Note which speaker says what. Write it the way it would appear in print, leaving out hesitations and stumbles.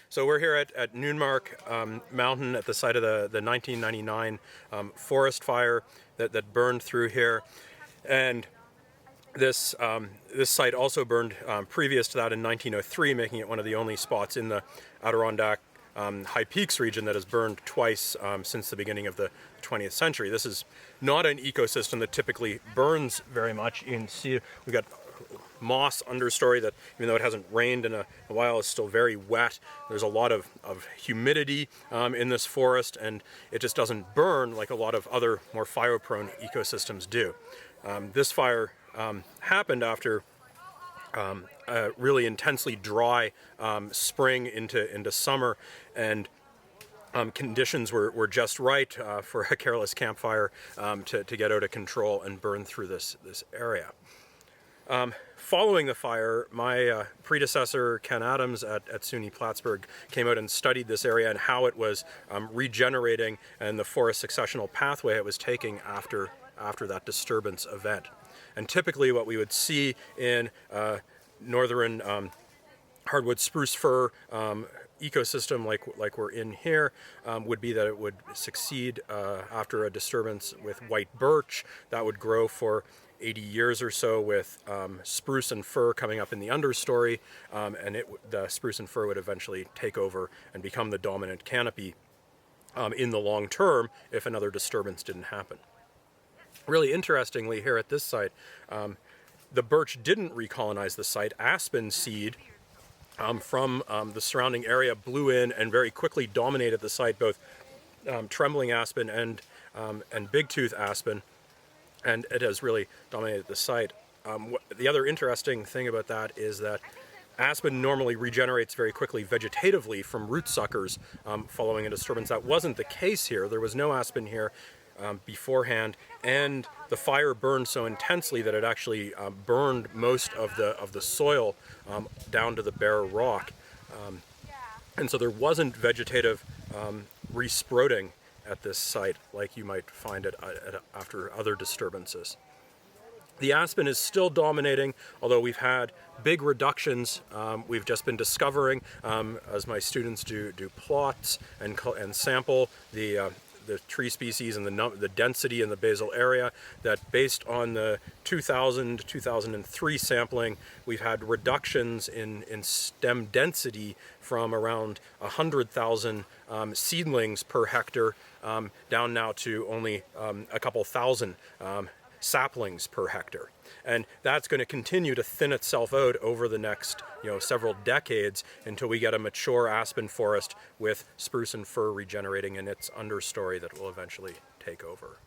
Speaker 1: So we're here at Noonmark Mountain at the site of the 1999 forest fire that burned through here. And this site also burned previous to that in 1903, making it one of the only spots in the Adirondack High Peaks region that has burned twice since the beginning of the 20th century. This is not an ecosystem that typically burns very much. You can see we've got moss understory that, even though it hasn't rained in a while, is still very wet. There's a lot of humidity in this forest, and it just doesn't burn like a lot of other more fire-prone ecosystems do. This fire happened after a really intensely dry spring into summer, and conditions were just right for a careless campfire to get out of control and burn through this area. Following the fire, my predecessor, Ken Adams at SUNY Plattsburgh, came out and studied this area and how it was regenerating and the forest successional pathway it was taking after that disturbance event. And typically what we would see in northern hardwood spruce fir ecosystem like we're in here would be that it would succeed after a disturbance with white birch that would grow for 80 years or so, with spruce and fir coming up in the understory, and the spruce and fir would eventually take over and become the dominant canopy in the long term if another disturbance didn't happen. Really interestingly, here at this site, the birch didn't recolonize the site. Aspen seed from the surrounding area blew in and very quickly dominated the site, both trembling aspen and big-tooth aspen, and it has really dominated the site. The other interesting thing about that is that aspen normally regenerates very quickly vegetatively from root suckers following a disturbance. That wasn't the case here. There was no aspen here beforehand, and the fire burned so intensely that it actually burned most of the soil down to the bare rock, and so there wasn't vegetative resprouting at this site like you might find it after other disturbances. The aspen is still dominating, although we've had big reductions. We've just been discovering, as my students do plots and sample the tree species and the density in the basal area, that based on the 2000-2003 sampling, we've had reductions in stem density from around 100,000 seedlings per hectare down now to only a couple thousand saplings per hectare. And that's going to continue to thin itself out over the next several decades until we get a mature aspen forest with spruce and fir regenerating in its understory that will eventually take over.